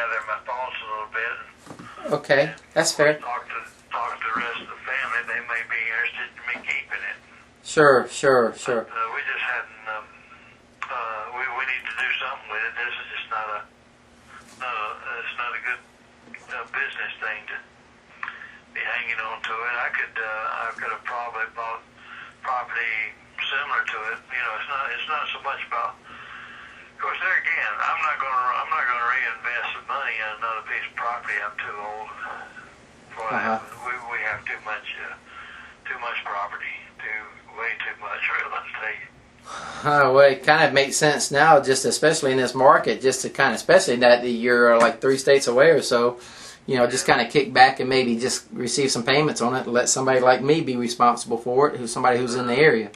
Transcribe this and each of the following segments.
gather my thoughts a little bit. Okay, that's fair. Talk to the rest of the family. They may be interested in me keeping it. Sure. We just hadn't. We need to do something with it. This is just not a. It's not a good business thing to be hanging on to it. I could have probably bought property similar to it. You know, it's not so much about. Of course, there again, I'm not gonna reinvest the money in another piece of property. I'm too old for that. We have too much property, way too much real estate. Well, it kind of makes sense now, just especially in this market, just to kind of, especially that you're like 3 states away or so, you know, just kind of kick back and maybe just receive some payments on it and let somebody like me be responsible for it, somebody who's in the area.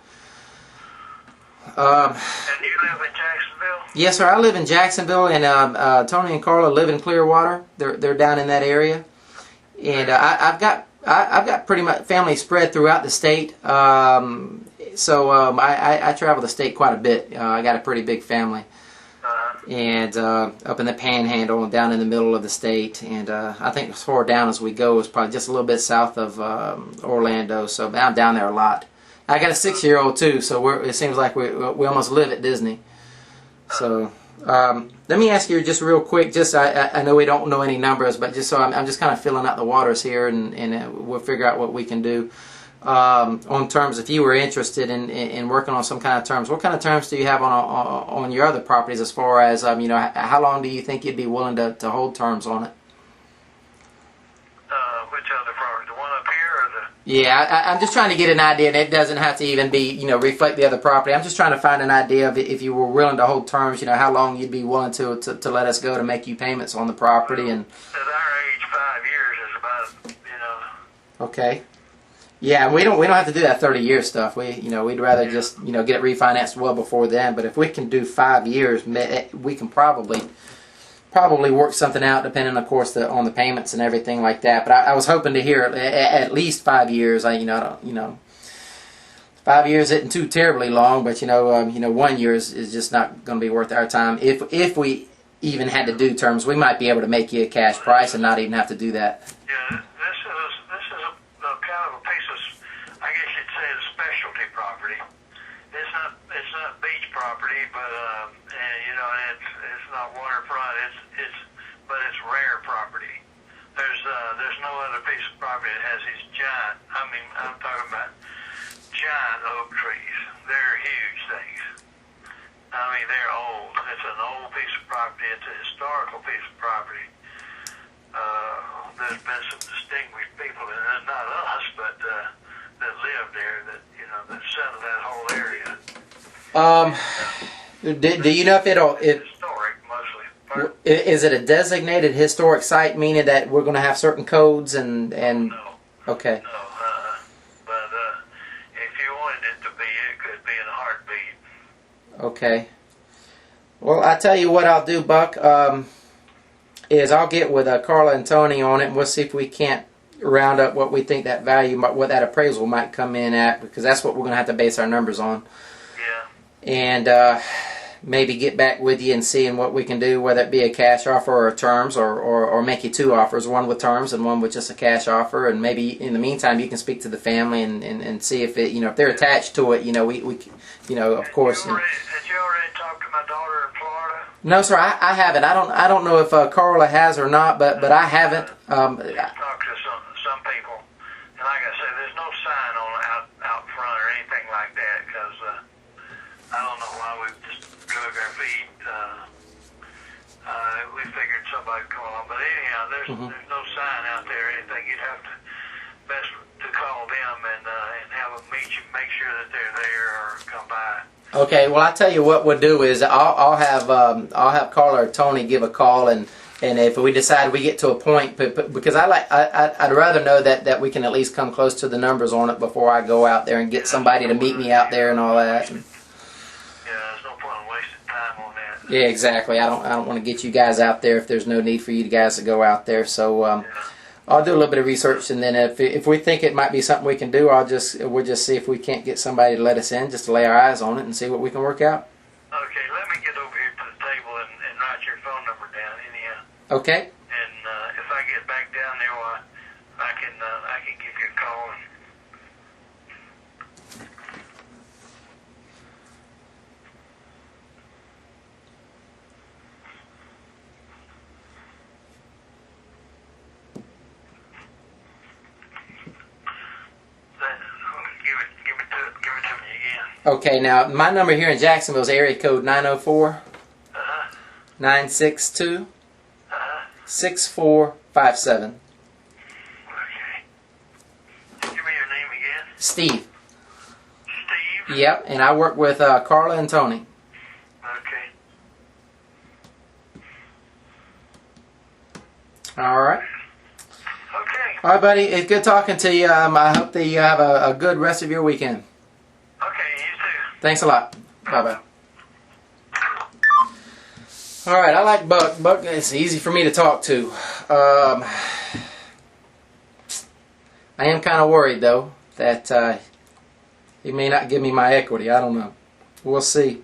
And you live in Jacksonville? Yes, sir. I live in Jacksonville, and Tony and Karla live in Clearwater. They're down in that area, and I've got pretty much family spread throughout the state. So I travel the state quite a bit. I got a pretty big family, and up in the Panhandle and down in the middle of the state, and I think as far down as we go is probably just a little bit south of Orlando. So I'm down there a lot. I got a 6-year-old too, so it seems like we almost live at Disney. So let me ask you just real quick. Just I know we don't know any numbers, but just so I'm just kind of filling out the waters here, and we'll figure out what we can do on terms. If you were interested in working on some kind of terms, what kind of terms do you have on your other properties? As far as you know, how long do you think you'd be willing to hold terms on it? Which other property? The one up here or the? Yeah, I'm just trying to get an idea, and it doesn't have to even be, you know, reflect the other property. I'm just trying to find an idea of if you were willing to hold terms, you know, how long you'd be willing to let us go to make you payments on the property. And at our age, 5 years is about, you know. Okay. Yeah, we don't have to do that 30-year stuff. We'd rather just, you know, get it refinanced well before then. But if we can do 5 years, we can probably work something out, depending, of course, on the payments and everything like that. But I was hoping to hear at least 5 years. 5 years isn't too terribly long, but 1 year is just not going to be worth our time. If we even had to do terms, we might be able to make you a cash price and not even have to do that. Yeah, this is a kind of a piece of, I guess you'd say, a specialty property. It's not beach property, but it's not waterfront. But it's rare property. There's no other piece of property that has these giant. I'm talking about giant oak trees. They're huge things. They're old. It's an old piece of property. It's a historical piece of property. There's been some distinguished people, and not us, but that live there, that settled that whole area. Do you know if historic mostly? Pardon? Is it a designated historic site, meaning that we're going to have certain codes and? No. Okay. No. But if you wanted it to be, it could be in a heartbeat. Okay. Well, I tell you what I'll do, Buck. Is I'll get with Karla and Tony on it, and we'll see if we can't round up what we think that value, what that appraisal might come in at, because that's what we're going to have to base our numbers on. Yeah. And maybe get back with you and seeing what we can do, whether it be a cash offer or terms, or make you 2 offers, one with terms and one with just a cash offer. And maybe in the meantime you can speak to the family and see if if they're attached to it. We of course. Had you already talked to my daughter in Florida? No, sir, I haven't. I don't know if Karla has or not, but I haven't. Talked to some people, and like I said, there's no sign on out front or anything like that, because I don't know why we just drug our feet. We figured somebody'd come along, but anyhow, there's no sign out there or anything. You'd have to best to call them and have them meet you, make sure that they're there or come by. Okay, well, I tell you what we'll do is I'll have Karla or Tony give a call, and if we decide we get to a point, because I'd rather know that we can at least come close to the numbers on it before I go out there and get somebody to meet me out there and all that. Yeah, there's no point in wasting time on that. Yeah, exactly. I don't want to get you guys out there if there's no need for you guys to go out there. So I'll do a little bit of research, and then if we think it might be something we can do, we'll just see if we can't get somebody to let us in, just to lay our eyes on it and see what we can work out. Okay, let me get over here to the table and write your phone number down. Okay. And if I get back down there, well, I can give you a call. And give it to me again. Okay, now my number here in Jacksonville is area code 904 962 6457. Okay. Give me your name again. Steve. Steve? Yep, and I work with Karla and Tony. Okay. All right. Okay. All right, buddy. It's good talking to you. I hope that you have a good rest of your weekend. Okay, you too. Thanks a lot. Bye-bye. All right, I like Buck. Buck, it's easy for me to talk to. I am kind of worried, though, that he may not give me my equity. I don't know. We'll see.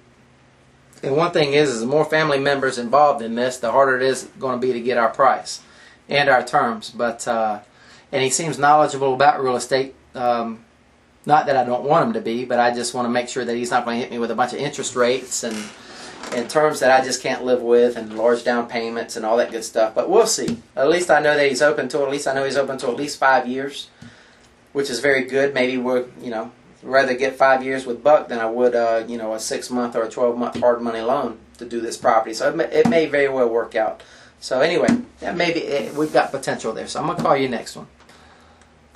And one thing is the more family members involved in this, the harder it is going to be to get our price and our terms. But and he seems knowledgeable about real estate. Not that I don't want him to be, but I just want to make sure that he's not going to hit me with a bunch of interest rates and terms that I just can't live with, and large down payments and all that good stuff. But we'll see. At least I know that he's open to. At least I know he's open to at least 5 years, which is very good. Maybe we're rather get 5 years with Buck than I would a 6-month or a 12-month hard money loan to do this property. So it may very well work out. So anyway, maybe we've got potential there. So I'm gonna call you next one.